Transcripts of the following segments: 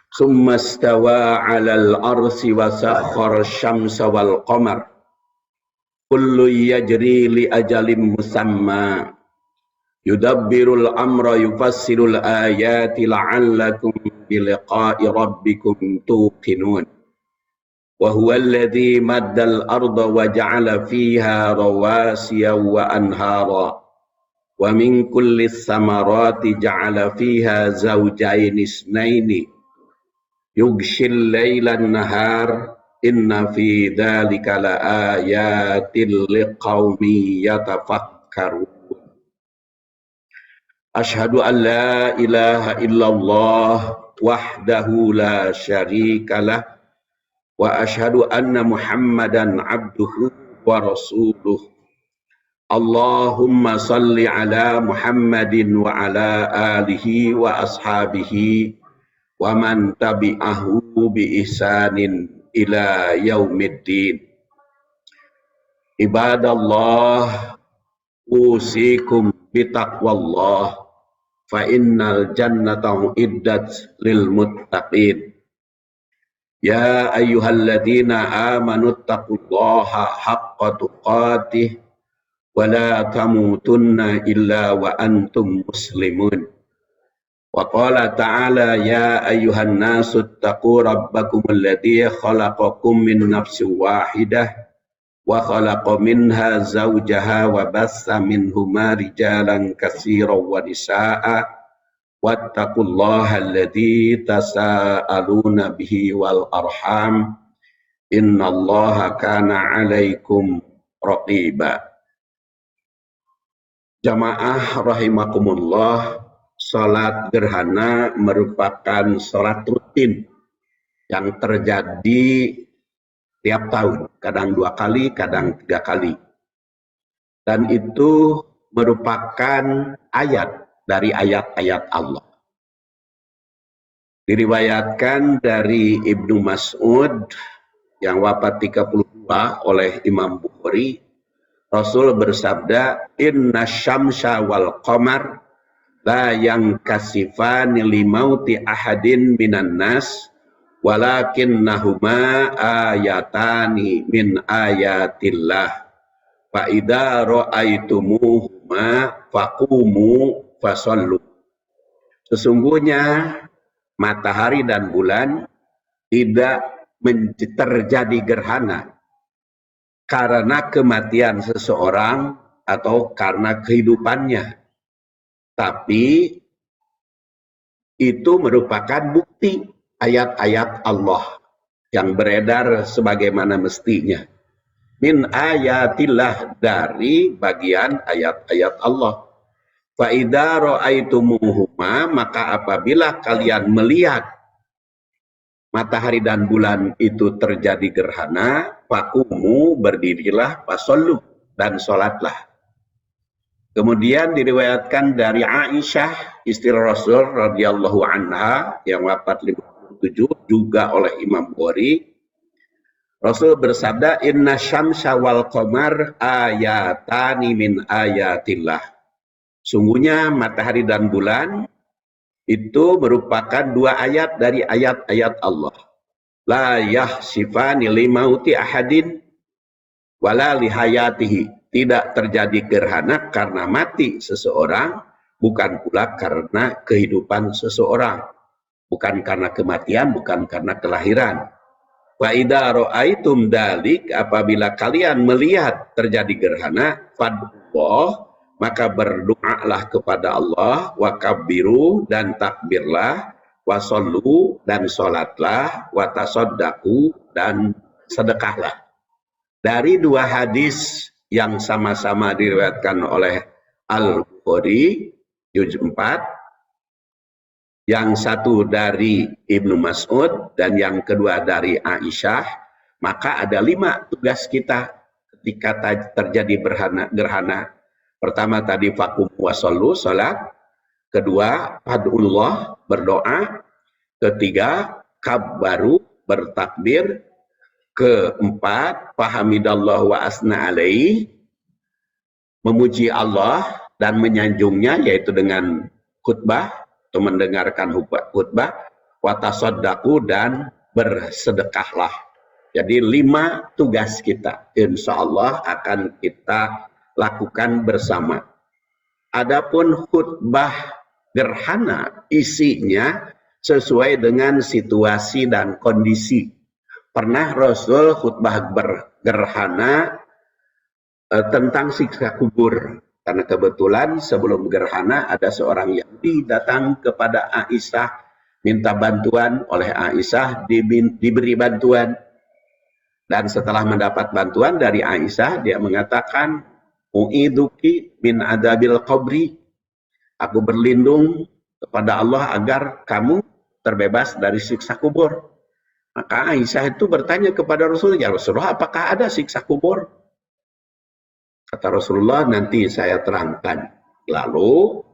Summa stawa 'alal arsi wa sakhkhara asy-syamsa wal qamar kullu yajri li ajalin musamma yudabbirul amra yufassilul ayati la'allakum biliqa'i rabbikum tuqinun. Wa huwa alladhi maddal arda wa ja'ala fiha rawasiya wa anhara wa min kulli samarati ja'ala fiha zawjaini isnaini yughshil laylan nahar inna fi dzalika laayatil liqaumin yatafakkarun. Asyhadu an la ilaha illallah wahdahu la syarikalah wa asyhadu anna Muhammadan abduhu wa rasuluh. Allahumma salli ala Muhammadin wa ala alihi wa ashabihi wa man tabi'ahu bi ihsanin ila yaumiddin. Ibadallah, usikum bitaqwallah fa innal jannata uiddat lil muttaqin. Ya ayyuhalladzina amanu taqullaha haqqa tuqatih wa la tamutunna illa wa antum muslimun. Wa qala ta'ala ya ayyuhan nasu taqu rabbakum alladzi khalaqakum min nafsin wahidah wa khalaqa minha zawjaha wa bassa minhuma rijalan katsiran wa nisaa'a wattaqullaha alladzi tasaaluna bihi wal arham innallaha kana 'alaikum raqiba. Jamaah rahimakumullah, salat gerhana merupakan salat rutin yang terjadi tiap tahun, kadang 2 kali, kadang 3 kali. Dan itu merupakan ayat dari ayat-ayat Allah. Diriwayatkan dari Ibnu Mas'ud yang wafat 32 oleh Imam Bukhari, Rasul bersabda, "Inna syamsa wal qamar la yankasifani limauti ahadin minan nas walakinnahuma ayatani min ayatillah fa idza ra'aitumuhuma faqumu fasallu." Sesungguhnya matahari dan bulan tidak terjadi gerhana karena kematian seseorang atau karena kehidupannya, tapi itu merupakan bukti ayat-ayat Allah yang beredar sebagaimana mestinya. Min ayatillah, dari bagian ayat-ayat Allah. Fa idza ra'aitumuhuma, maka apabila kalian melihat matahari dan bulan itu terjadi gerhana, faqumu, berdirilah, fasallu, dan salatlah. Kemudian diriwayatkan dari Aisyah istri Rasul radhiyallahu anha yang wafat 57 juga oleh Imam Bukhari, Rasul bersabda, "Inna syamsa wal qamar ayatani min ayatillah." Sungguhnya matahari dan bulan itu merupakan 2 ayat dari ayat-ayat Allah. La yahsifani limauti ahadin wala lihayatihi. Tidak terjadi gerhana karena mati seseorang, bukan pula karena kehidupan seseorang. Bukan karena kematian, bukan karena kelahiran. Wa idza ra'aitum dalik, apabila kalian melihat terjadi gerhana, fadullah, maka berdoalah kepada Allah, wa kabbiru, dan takbirlah, wa sallu, dan salatlah, wa tasaddaqu, dan sedekahlah. Dari 2 hadis yang sama-sama diriwayatkan oleh Al-Bukhari juz 4, yang satu dari Ibnu Mas'ud dan yang kedua dari Aisyah, maka ada 5 tugas kita ketika terjadi gerhana. Pertama tadi fakum wasallu, salat. Kedua, fadullah, berdoa. Ketiga, kabbaru, bertakbir. Keempat, fahamidallah wa asna alaihi, memuji Allah dan menyanjungnya, yaitu dengan khutbah atau mendengarkan khutbah. watasodaku, dan bersedekahlah. Jadi 5 tugas kita, insya Allah akan kita lakukan bersama. Adapun khutbah gerhana, isinya sesuai dengan situasi dan kondisi. Pernah Rasul khutbah gerhana tentang siksa kubur. Karena kebetulan sebelum gerhana ada seorang Yahudi datang kepada Aisyah, minta bantuan. Oleh Aisyah diberi bantuan. Dan setelah mendapat bantuan dari Aisyah, dia mengatakan, u'iduki min adabil qabri. Aku berlindung kepada Allah agar kamu terbebas dari siksa kubur. Maka Aisyah itu bertanya kepada Rasul, ya Rasulullah, apakah ada siksa kubur? Kata Rasulullah, nanti saya terangkan. Lalu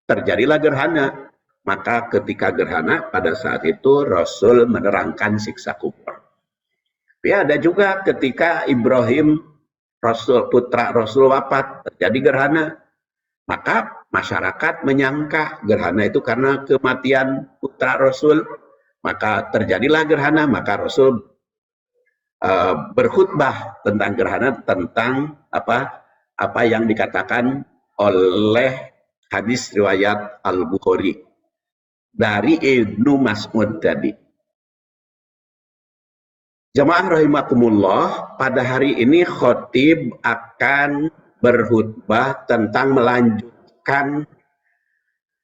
terjadilah gerhana. Maka ketika gerhana, pada saat itu Rasul menerangkan siksa kubur. Ya, ada juga ketika Ibrahim, putra Rasul wafat, terjadi gerhana. Maka masyarakat menyangka gerhana itu karena kematian putra Rasul. Maka terjadilah gerhana, maka Rasul berkhutbah tentang gerhana, tentang apa yang dikatakan oleh hadis riwayat Al-Bukhari dari Ibnu Mas'ud tadi. Jamaah rahimakumullah, pada hari ini khotib akan berkhutbah tentang melanjutkan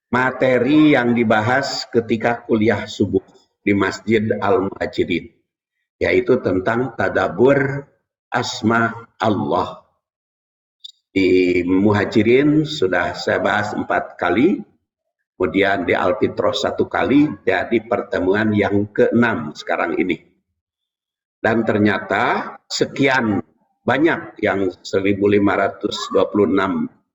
materi yang dibahas ketika kuliah subuh di Masjid Al-Muhajirin, yaitu tentang tadabbur asma Allah. Di Muhajirin sudah saya bahas 4 kali, kemudian di Al-Fitrah 1 kali, jadi pertemuan yang ke-6 sekarang ini. Dan ternyata sekian banyak yang 1526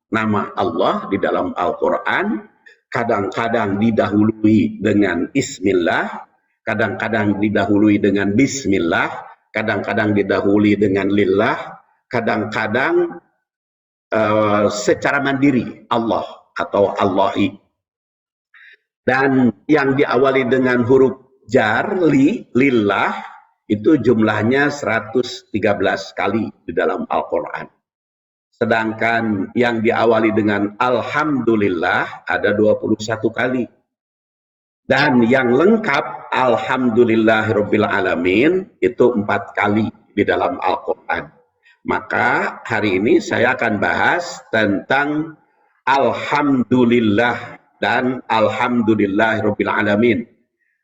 nama Allah di dalam Al-Quran, kadang-kadang didahului dengan Bismillah, kadang-kadang didahului dengan Bismillah, kadang-kadang didahului dengan Lillah, kadang-kadang secara mandiri Allah atau Allahi. Dan yang diawali dengan huruf jar, lillah, itu jumlahnya 113 kali di dalam Al-Quran. Sedangkan yang diawali dengan Alhamdulillah ada 21 kali. Dan yang lengkap Alhamdulillahirabbil alamin itu 4 kali di dalam Al-Quran. Maka hari ini saya akan bahas tentang Alhamdulillah dan Alhamdulillahirabbil alamin.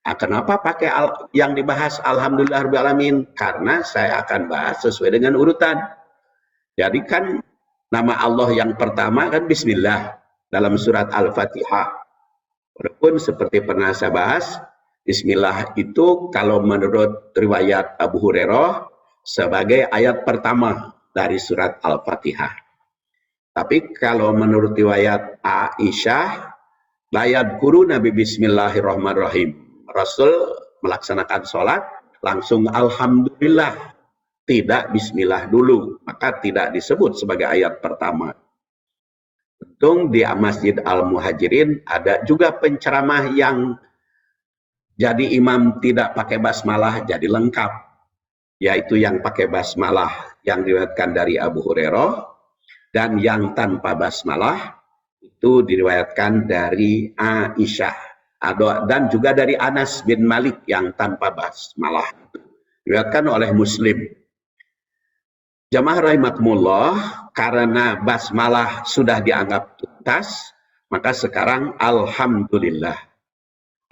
Nah, kenapa pakai yang dibahas Alhamdulillahirabbil alamin? Karena saya akan bahas sesuai dengan urutan. Jadi kan nama Allah yang pertama kan Bismillah dalam surat Al-Fatihah. Walaupun seperti pernah saya bahas, Bismillah itu kalau menurut riwayat Abu Hurairah sebagai ayat pertama dari surat Al-Fatihah. Tapi kalau menurut riwayat Aisyah, ayat guru Nabi Bismillahirrahmanirrahim. Rasul melaksanakan sholat langsung Alhamdulillah, tidak Bismillah dulu, maka tidak disebut sebagai ayat pertama. Untung di Masjid Al-Muhajirin ada juga penceramah yang jadi imam tidak pakai basmalah jadi lengkap, yaitu yang pakai basmalah yang diriwayatkan dari Abu Hurairah, dan yang tanpa basmalah itu diriwayatkan dari Aisyah. Dan juga dari Anas bin Malik yang tanpa basmalah, diriwayatkan oleh Muslim. Jamaah rahimakumullah, karena basmalah sudah dianggap tuntas, maka sekarang Alhamdulillah,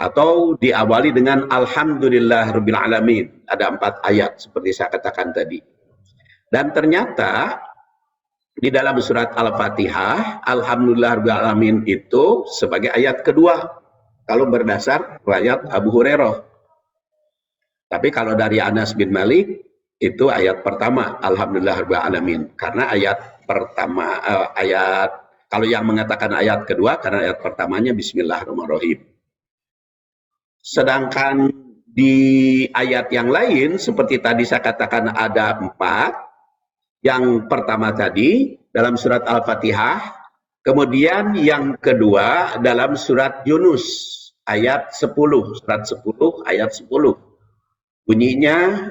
atau diawali dengan Alhamdulillahirabbil alamin. Ada 4 ayat seperti saya katakan tadi. Dan ternyata di dalam surat Al-Fatihah, Alhamdulillahirabbil alamin itu sebagai ayat kedua kalau berdasar riwayat Abu Hurairah. Tapi kalau dari Anas bin Malik itu ayat pertama Alhamdulillahirabbil alamin, karena ayat pertama kalau yang mengatakan ayat kedua karena ayat pertamanya Bismillahirrahmanirrahim. Sedangkan di ayat yang lain seperti tadi saya katakan ada 4. Yang pertama tadi dalam surat Al-Fatihah, kemudian yang kedua dalam surat Yunus ayat 10, surat 10 ayat 10. Bunyinya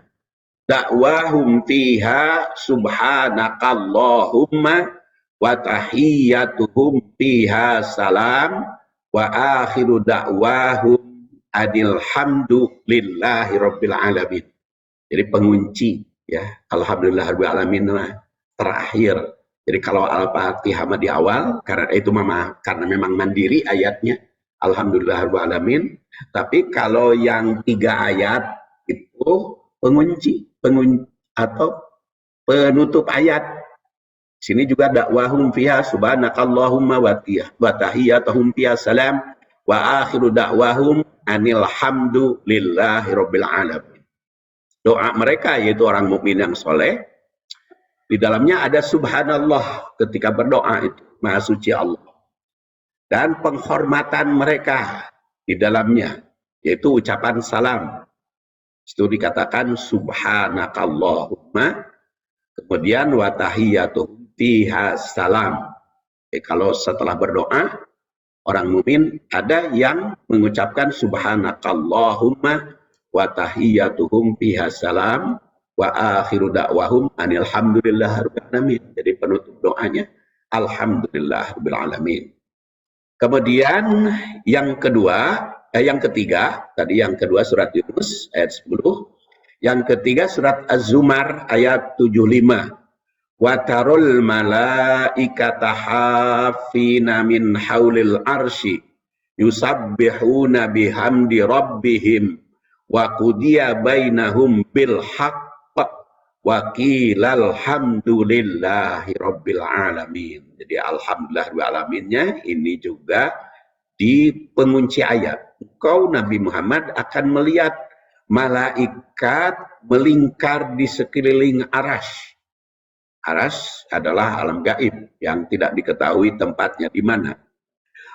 dakwahum fiha subhanakallahumma wa tahiyyatuhum fiha salam wa akhiru da'wahum alhamdulillahi rabbil alamin. Jadi pengunci ya, alhamdulillahirabbil alamin terakhir. Jadi kalau Al-Fatihah di awal karena itu karena memang mandiri ayatnya alhamdulillahirabbil alamin, tapi kalau yang 3 ayat itu pengunci atau penutup ayat. Sini juga dakwahum fiha subhanakallahumma wa tahiyyatuhum fiha salam wa akhiru da'wahum alhamdulillahi rabbil alamin. Doa mereka yaitu orang mukmin yang soleh, di dalamnya ada subhanallah ketika berdoa itu, maha suci Allah. Dan penghormatan mereka di dalamnya, yaitu ucapan salam. Itu dikatakan subhanakallahumma, kemudian wa tahiyyatuhum fiha salam. Kalau setelah berdoa, orang mukmin ada yang mengucapkan subhanakallahumma wa tahiyyatuhum fiha salam wa akhiru da'wahum alhamdulillahirabbil alamin. Jadi penutup doanya alhamdulillahirabbil alamin. Kemudian yang ketiga, tadi yang kedua surat Yunus ayat 10, yang ketiga surat Az-Zumar ayat 75. Wa tarul malaikata hafina min haulil arsy yusabbihuna bihamdi rabbihim wa qudiya bainahum bil haqq wa qila alhamdulillahi rabbil alamin. Jadi alhamdulillah rabbil alaminnya ini juga di pengunci ayat. Engkau Nabi Muhammad akan melihat malaikat melingkar di sekeliling arasy. Arasy adalah alam gaib yang tidak diketahui tempatnya di mana.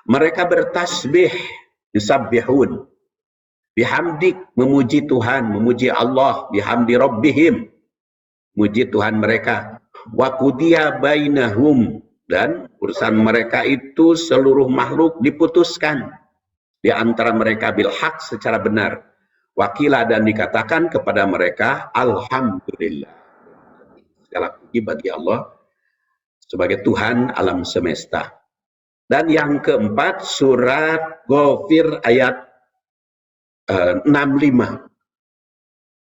Mereka bertasbih, yusabbihun bihamdik, memuji Tuhan, memuji Allah, bihamdi rabbihim, muji Tuhan mereka. Wa qudiya bainahum, dan urusan mereka itu seluruh makhluk diputuskan di antara mereka bil haq, secara benar. Wakila, dan dikatakan kepada mereka alhamdulillah. Segala puji bagi Allah sebagai Tuhan alam semesta. Dan yang keempat surat Ghafir ayat 65.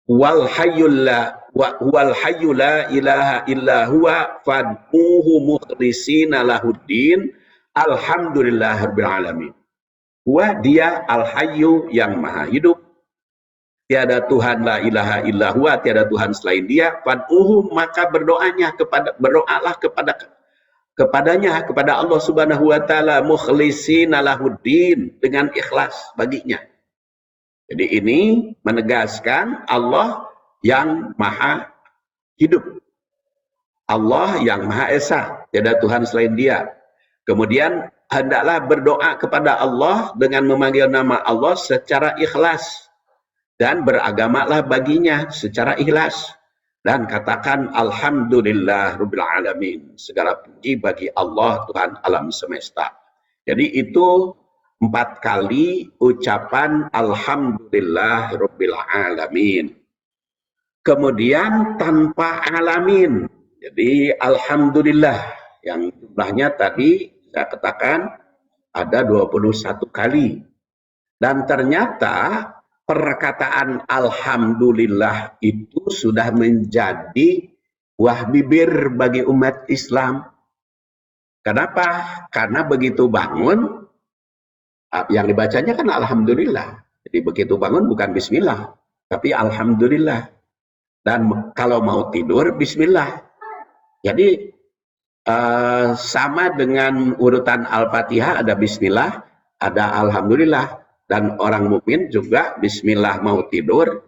Wal hayyul la ilaha illa huwa fad'uhu mukhlishina lahuddin alhamdulillahirabbil alamin. Huwa, dia al-hayyu, yang maha hidup, tiada Tuhan, la ilaha illa huwa, tiada Tuhan selain dia, fad'uhu, maka berdoalah kepadanya, kepada Allah Subhanahu wa taala, mukhlishina lahuddin, dengan ikhlas baginya. Jadi ini menegaskan Allah yang maha hidup, Allah yang maha esa, tiada Tuhan selain dia. Kemudian hendaklah berdoa kepada Allah dengan memanggil nama Allah secara ikhlas, dan beragamalah baginya secara ikhlas, dan katakan alhamdulillah rabbil alamin, segala puji bagi Allah Tuhan alam semesta. Jadi itu 4 kali ucapan alhamdulillah rabbil alamin. Kemudian tanpa alamin. Jadi alhamdulillah yang jumlahnya tadi saya katakan ada 21 kali. Dan ternyata perkataan alhamdulillah itu sudah menjadi buah bibir bagi umat Islam. Kenapa? Karena begitu bangun, yang dibacanya kan alhamdulillah. Jadi begitu bangun bukan bismillah, tapi alhamdulillah. Dan kalau mau tidur bismillah. Jadi sama dengan urutan Al-Fatihah, ada bismillah, ada alhamdulillah. Dan orang mukmin juga bismillah mau tidur,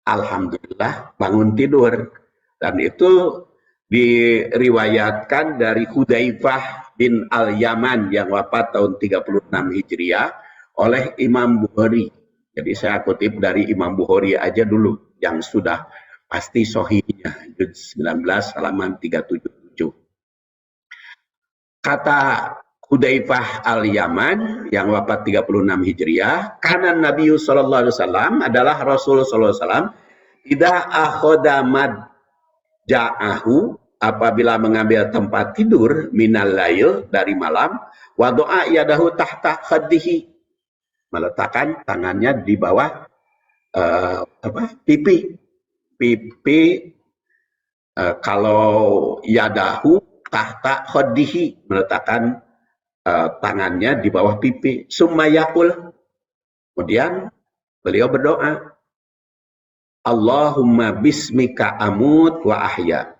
alhamdulillah bangun tidur. Dan itu diriwayatkan dari Hudzaifah bin Al-Yaman yang wafat tahun 36 Hijriah oleh Imam Bukhari. Jadi saya kutip dari Imam Bukhari aja dulu yang sudah pasti sahihnya, juz 19 halaman 377. Kata Hudzaifah al-Yaman yang wafat 36 Hijriah, karena Nabi sallallahu alaihi wasallam adalah Rasul sallallahu alaihi wasallam, idza akhoda madja'ahu, apabila mengambil tempat tidur, minal lail, dari malam, wa doa yadahu tahta khaddihi, meletakkan tangannya di bawah pipi. Kalau yadahu tahta khaddihi, meletakkan tangannya di bawah pipi. Summayakul, kemudian beliau berdoa, Allahumma bismika amut wa ahya.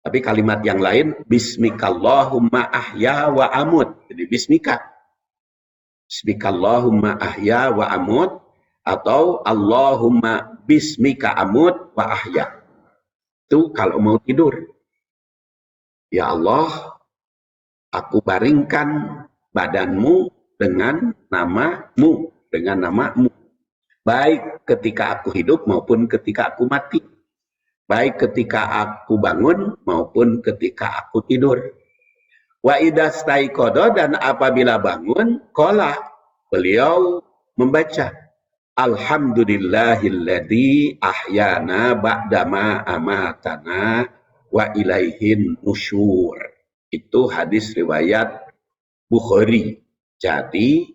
Tapi kalimat yang lain, bismikallahumma ahya wa amut. Jadi bismika. Bismikallahumma ahya wa amut, atau Allahumma bismika amut wa ahya. Itu kalau mau tidur. Ya Allah, aku baringkan badanmu dengan namamu, dengan namamu. Baik ketika aku hidup maupun ketika aku mati. Baik ketika aku bangun maupun ketika aku tidur. Wa idastaiqadha, dan apabila bangun, qala, beliau membaca, Alhamdulillahilladzi ahyana ba'dama amatana wa ilaihin nusyur. Itu hadis riwayat Bukhari. Jadi,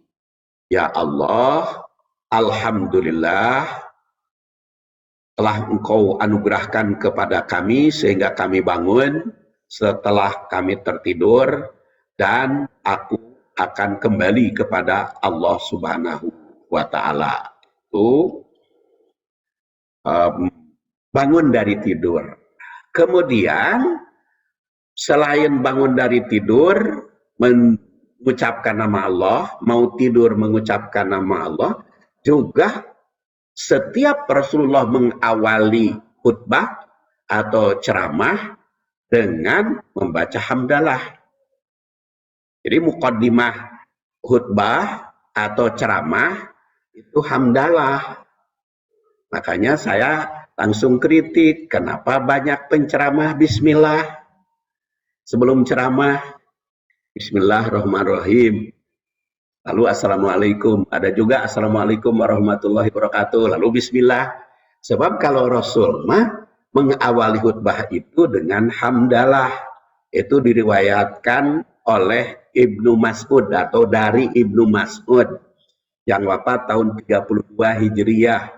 ya Allah, Alhamdulillah, telah Engkau anugerahkan kepada kami sehingga kami bangun setelah kami tertidur, dan aku akan kembali kepada Allah Subhanahu wa Ta'ala. Itu bangun dari tidur. Kemudian selain bangun dari tidur mengucapkan nama Allah, mau tidur mengucapkan nama Allah, juga setiap Rasulullah mengawali khutbah atau ceramah dengan membaca hamdalah. Jadi muqaddimah khutbah atau ceramah itu hamdalah. Makanya saya langsung kritik, kenapa banyak penceramah bismillah sebelum ceramah. Bismillahirrahmanirrahim. Lalu assalamualaikum, ada juga assalamualaikum warahmatullahi wabarakatuh, lalu bismillah. Sebab kalau Rasul mengawali khutbah itu dengan hamdalah. Itu diriwayatkan oleh Ibnu Mas'ud atau dari Ibnu Mas'ud yang wafat tahun 32 Hijriah.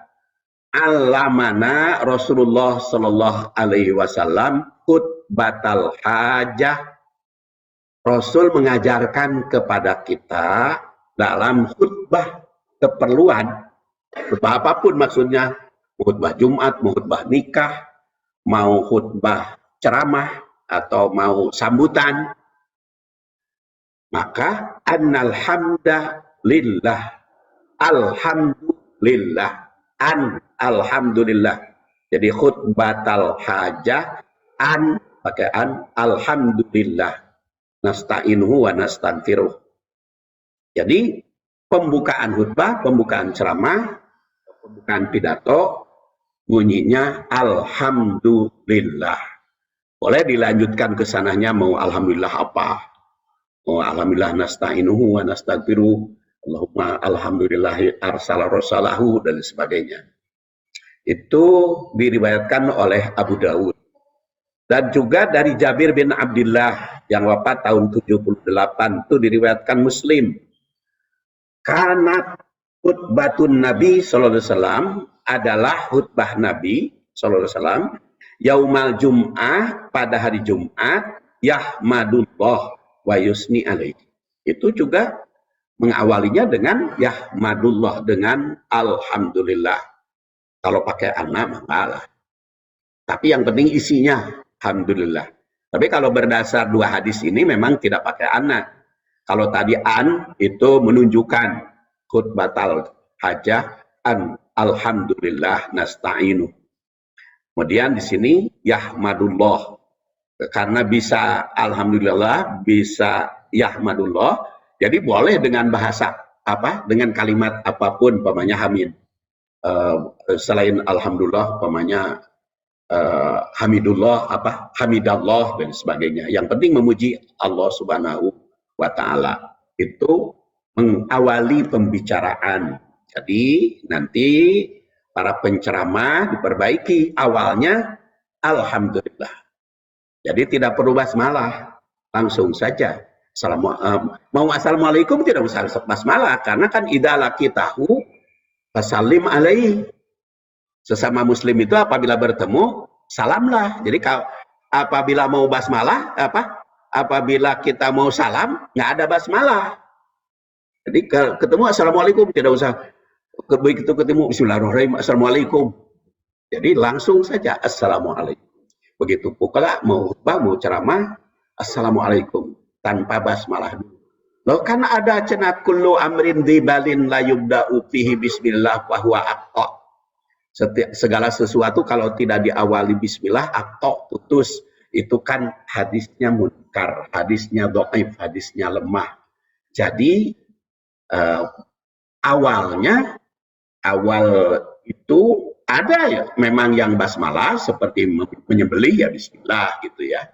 Alamana Rasulullah sallallahu alaihi wasallam khutbatal hajah. Rasul mengajarkan kepada kita dalam khutbah keperluan, khutbah apapun maksudnya, khutbah Jumat, mau khutbah nikah, mau khutbah ceramah, atau mau sambutan, maka annal hamda lillah, alhamdulillah, alhamdulillah. Jadi khutbatal hajah, pakai alhamdulillah, nasta'inuhu wa nastanfiruh. Jadi pembukaan khutbah, pembukaan ceramah, pembukaan pidato, bunyinya alhamdulillah. Boleh dilanjutkan ke sananya mau alhamdulillah apa? Mau alhamdulillah nasta'inuhu wa nastaghfiruh, Allahumma alhamdulillahi arsala rasulahu, dan sebagainya. Itu diriwayatkan oleh Abu Dawud. Dan juga dari Jabir bin Abdullah yang wafat tahun 78, itu diriwayatkan Muslim. Karena khutbatun Nabi sallallahu alaihi wasallam adalah khutbah Nabi sallallahu alaihi wasallam yaumal Jum'ah, pada hari Jumat, yahmadullah wa yusni alaihi. Itu juga mengawalinya dengan yahmadullah, dengan alhamdulillah. Kalau pakai anak malah. Tapi yang penting isinya alhamdulillah. Tapi kalau berdasar dua hadis ini memang tidak pakai anak. Kalau tadi itu menunjukkan khutbatal hajah, alhamdulillah nasta'inu. Kemudian di sini yahmadullah, karena bisa alhamdulillah, bisa yahmadullah, jadi boleh dengan bahasa apa, dengan kalimat apapun, umpamanya hamid. Selain alhamdulillah, umpamanya hamidullah, hamidallah, dan sebagainya. Yang penting memuji Allah Subhanahu wa taala. Itu mengawali pembicaraan. Jadi nanti para penceramah diperbaiki awalnya alhamdulillah. Jadi tidak perlu basmalah, langsung saja. Mau assalamualaikum tidak usah basmalah karena kan idza laqitahu fasallim alaihi. Sesama muslim itu apabila bertemu salamlah. Jadi kalau apabila mau basmalah apabila kita mau salam nggak ada basmalah. Jadi ketemu assalamualaikum tidak usah begitu ketemu bismillahirrahmanirrahim assalamualaikum. Jadi langsung saja assalamualaikum. Begitu pula mau ceramah assalamualaikum tanpa basmalah dulu. Loh kan ada cenah kullu amrin dibalin la yubda'u fihi bismillah wa huwa aqta. Segala sesuatu kalau tidak diawali bismillah aqta putus. Itu kan hadisnya munkar, hadisnya dhaif, hadisnya lemah. Jadi awal itu ada ya memang yang basmalah seperti menyembelih ya bismillah gitu ya.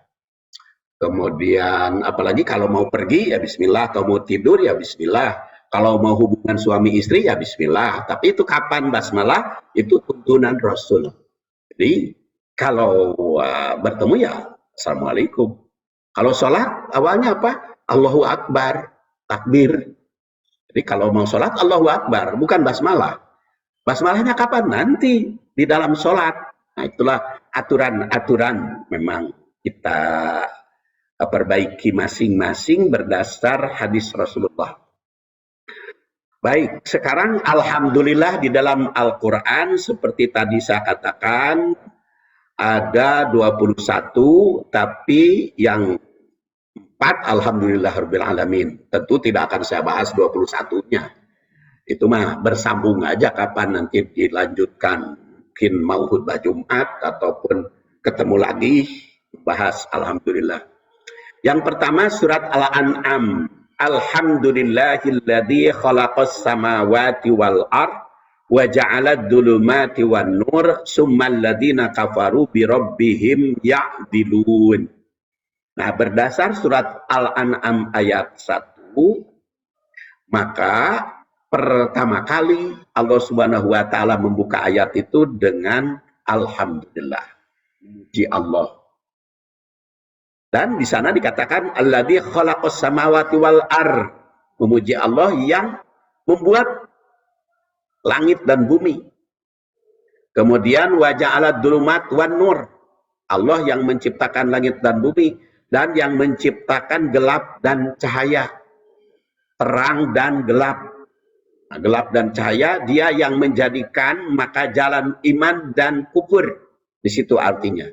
Kemudian apalagi kalau mau pergi ya bismillah, kalau mau tidur ya bismillah, kalau mau hubungan suami istri ya bismillah. Tapi itu kapan basmalah? Itu tuntunan Rasul. Jadi kalau bertemu ya assalamualaikum. Kalau sholat awalnya apa? Allahu Akbar, takbir. Jadi kalau mau sholat Allahu Akbar, bukan basmalah. Basmalahnya kapan? Nanti di dalam sholat. Nah itulah aturan-aturan memang kita perbaiki masing-masing berdasar hadis Rasulullah. Baik, sekarang alhamdulillah di dalam Al-Quran seperti tadi saya katakan ada 21, tapi yang 4 alhamdulillahirabbil alamin. Tentu tidak akan saya bahas 21-nya. Itu mah bersambung aja kapan nanti dilanjutkan, mungkin mau khutbah Jumat ataupun ketemu lagi bahas alhamdulillah. Yang pertama surat Al-An'am. Alhamdulillahilladzi khalaqas samawati wal ard wa ja'alad dhulumati wan nur summal ladzina kafaru bi rabbihim ya'dilun. Nah, berdasar surat Al-An'am ayat 1, maka pertama kali Allah Subhanahu wa taala membuka ayat itu dengan alhamdulillah. Memuji Allah. Dan di sana dikatakan alladzi khalaqas samawati wal ard. Memuji Allah yang membuat langit dan bumi. Kemudian wa ja'alad dhulumat wan nur. Allah yang menciptakan langit dan bumi dan yang menciptakan gelap dan cahaya. Terang dan gelap. Nah, gelap dan cahaya, dia yang menjadikan maka jalan iman dan kufur. Di situ artinya.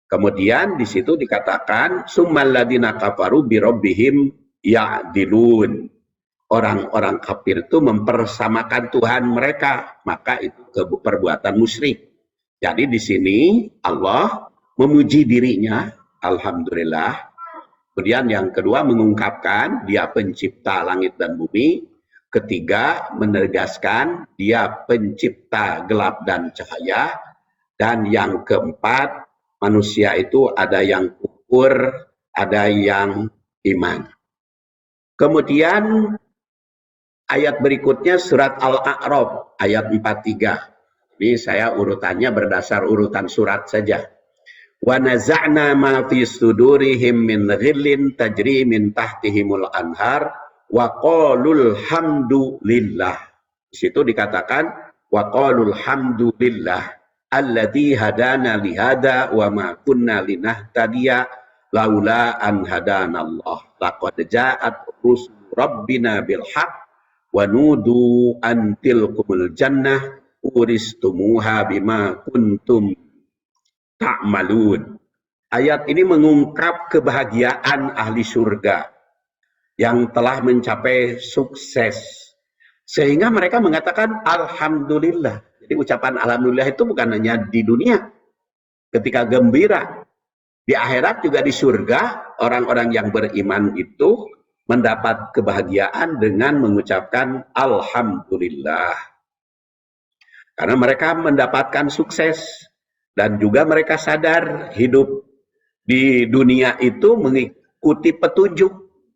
Kemudian di situ dikatakan summal ladzina kafaru bi rabbihim ya'dilun. Orang-orang kafir itu mempersamakan Tuhan mereka, maka itu perbuatan musyrik. Jadi di sini Allah memuji dirinya, alhamdulillah. Kemudian yang kedua mengungkapkan dia pencipta langit dan bumi. Ketiga, menegaskan dia pencipta gelap dan cahaya. Dan yang keempat, manusia itu ada yang kufur, ada yang iman. Kemudian ayat berikutnya surat Al-A'raf ayat 43. Ini saya urutannya berdasar urutan surat saja. Wa naza'na ma fi sudurihim min ghillin tajri min tahtihimul anhar wa qalul hamdulillah. Di situ dikatakan wa qalul hamdulillah alladzi hadana li hada wa ma kunna linahtadiya laula an hadanallah laqad ja'at rusul rabbina bil haqq wa nudu an tilkumul jannah uristumuha bima kuntum ta'malun. Ayat ini mengungkap kebahagiaan ahli surga yang telah mencapai sukses. Sehingga mereka mengatakan alhamdulillah. Jadi ucapan alhamdulillah itu bukan hanya di dunia ketika gembira. Di akhirat juga di surga orang-orang yang beriman itu mendapat kebahagiaan dengan mengucapkan alhamdulillah. Karena mereka mendapatkan sukses dan juga mereka sadar hidup di dunia itu mengikuti petunjuk.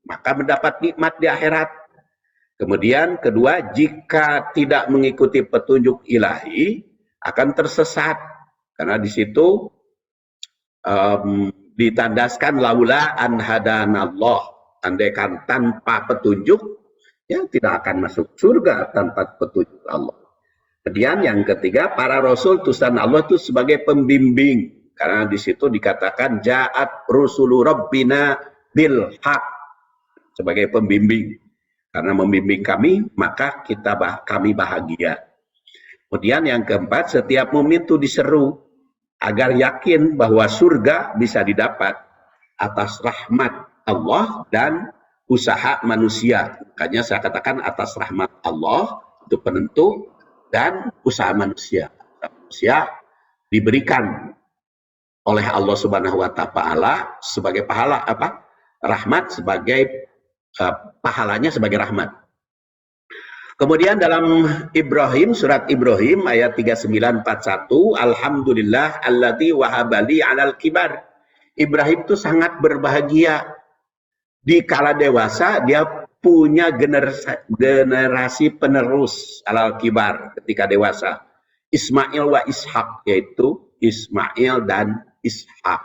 maka mendapat nikmat di akhirat. Kemudian kedua, jika tidak mengikuti petunjuk ilahi akan tersesat, karena di situ ditandaskan laula an hadanallah, andaikan tanpa petunjuk ya tidak akan masuk surga tanpa petunjuk Allah. Kemudian yang ketiga, para rasul utusan Allah itu sebagai pembimbing, karena di situ dikatakan ja'at rusulu rabbina bil haq, sebagai pembimbing. Karena membimbing kami, maka kami bahagia. Kemudian yang keempat, setiap mukmin itu diseru agar yakin bahwa surga bisa didapat atas rahmat Allah dan usaha manusia. Makanya saya katakan atas rahmat Allah itu penentu dan usaha manusia. Manusia diberikan oleh Allah Subhanahu wa taala sebagai pahala apa? Rahmat sebagai pahalanya sebagai rahmat. Kemudian dalam Ibrahim, surat Ibrahim ayat 3941, alhamdulillah alladzi wahabali 'alal kibar. Ibrahim itu sangat berbahagia di kala dewasa dia punya generasi penerus 'alal kibar ketika dewasa. Ismail wa Ishak, yaitu Ismail dan Ishak.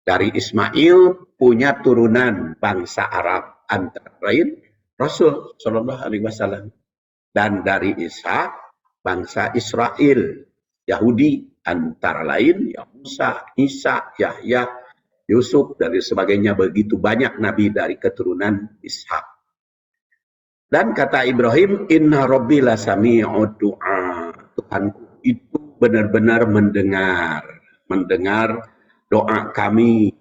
Dari Ismail punya turunan bangsa Arab, antara lain Rasul Shallallahu Alaihi Wasallam, dan dari Ishak bangsa Israel, Yahudi, antara lain ya Musa, Isa, Yahya, Yusuf, dan sebagainya. Begitu banyak nabi dari keturunan Ishak. Dan kata Ibrahim, Inna Rabbi lasami'ud du'a. Tuhanku itu benar-benar mendengar doa kami.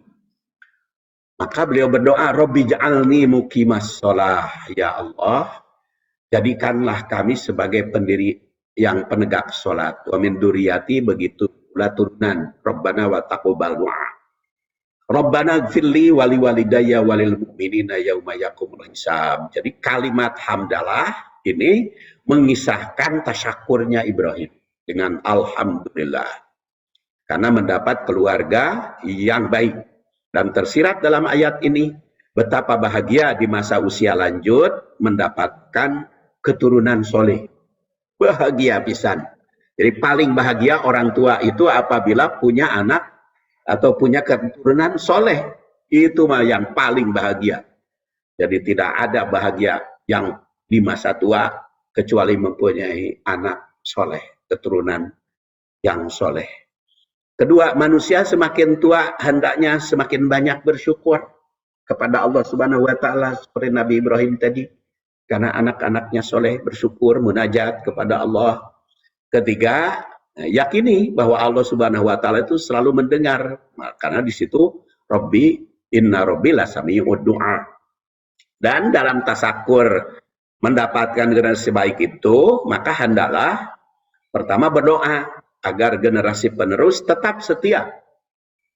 Maka beliau berdoa, Rabbi ja'alni muqimas shalah, ya Allah, jadikanlah kami sebagai pendiri yang penegak sholat. Wa min dzurriyyati, begitu pula turunan. Rabbana wa taqabbal du'a. Rabbana gfirli wali walidayya walil mu'minina yauma yaqumul hisab. Jadi kalimat hamdalah ini mengisahkan tasyakurnya Ibrahim dengan alhamdulillah. Karena mendapat keluarga yang baik. Dan tersirat dalam ayat ini, betapa bahagia di masa usia lanjut mendapatkan keturunan soleh. Bahagia pisan. Jadi paling bahagia orang tua itu apabila punya anak atau punya keturunan soleh. Itu mah yang paling bahagia. Jadi tidak ada bahagia yang di masa tua kecuali mempunyai anak soleh, keturunan yang soleh. Kedua, manusia semakin tua hendaknya semakin banyak bersyukur kepada Allah Subhanahu wa taala seperti Nabi Ibrahim tadi. Karena anak-anaknya soleh, bersyukur, munajat kepada Allah. Ketiga, yakini bahwa Allah Subhanahu wa taala itu selalu mendengar. Karena di situ Rabbi inna rabbi lasami'ud du'a. Dan dalam tasakur mendapatkan generasi baik itu, maka hendaklah pertama berdoa agar generasi penerus tetap setia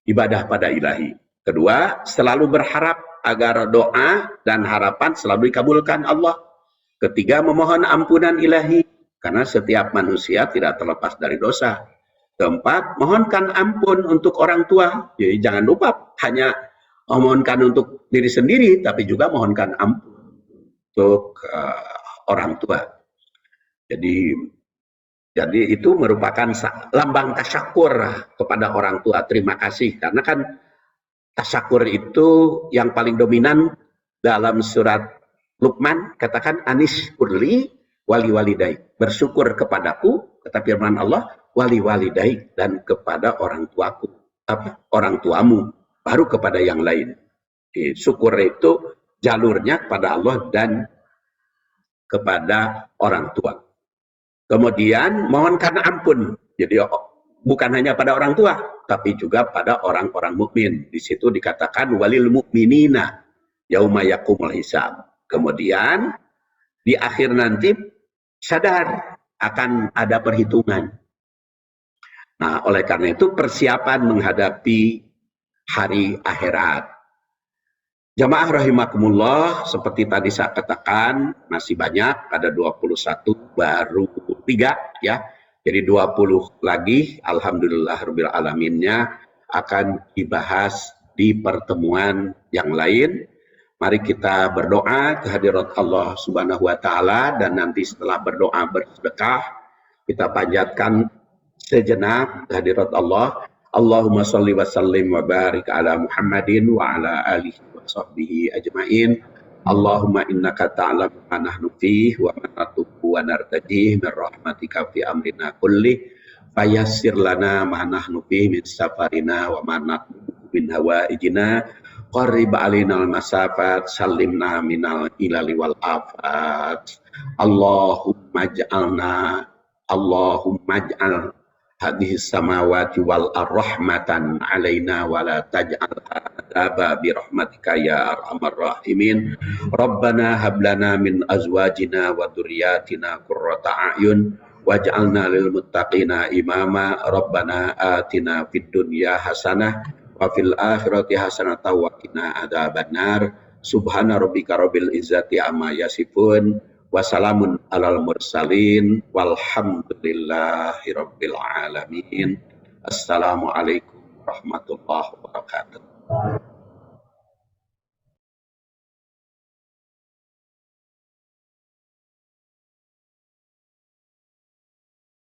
ibadah pada ilahi. Kedua, selalu berharap agar doa dan harapan selalu dikabulkan Allah. Ketiga, memohon ampunan ilahi, karena setiap manusia tidak terlepas dari dosa. Keempat, mohonkan ampun untuk orang tua. Jadi jangan lupa hanya memohonkan untuk diri sendiri, tapi juga mohonkan ampun untuk orang tua. Jadi itu merupakan lambang tasyakur kepada orang tua. Terima kasih. Karena kan tasyakur itu yang paling dominan dalam surat Luqman. Katakan anis kurli wali walidaik. Bersyukur kepadaku, kata firman Allah, wali walidaik, dan kepada orang tuaku. Orang tuamu. Baru kepada yang lain. Syukur itu jalurnya kepada Allah dan kepada orang tua. Kemudian mohonkan ampun. Jadi bukan hanya pada orang tua, tapi juga pada orang-orang mukmin. Di situ dikatakan walil mu'minina yauma yaqumul hisab. Kemudian di akhir nanti sadar akan ada perhitungan. Nah, oleh karena itu persiapan menghadapi hari akhirat. Jamaah rahimakumullah, seperti tadi saya katakan, masih banyak, ada 21, baru 3 ya. Jadi 20 lagi, alhamdulillah rabbil alaminnya akan dibahas di pertemuan yang lain. Mari kita berdoa kehadirat Allah Subhanahu wa taala, dan nanti setelah berdoa bersedekah kita panjatkan sejenak kehadirat Allah. Allahumma sholli wa sallim wa barik ala Muhammadin wa ala alihi wa sahbihi ajmain. Allahumma innaka ta'lamu ma nahnu fihi wa ma natubu wa nartajih min rahmatika fi amrina kulli fayassir lana ma nahnu fihi min safarina wa ma natubu min hawaijina qarrib alinal masafat sallimna minal ilali wal afat. Allahumma ij'al hadhihi samawati wal rahmatan alaina wa la taj'alha adaba bi rahmatika ya arhamar rahimin. Rabbana hab lana min azwajina wa dhurriyyatina qurrata a'yun waj'alna lil muttaqina imama. Rabbana atina fid dunya hasanah wa fil akhirati hasanatan wa qina adzabannar. Subhana rabbika rabbil izzati amma yasifun wa salamun alal mursalin walhamdulillahi rabbil alamin. Assalamualaikum warahmatullahi wabarakatuh.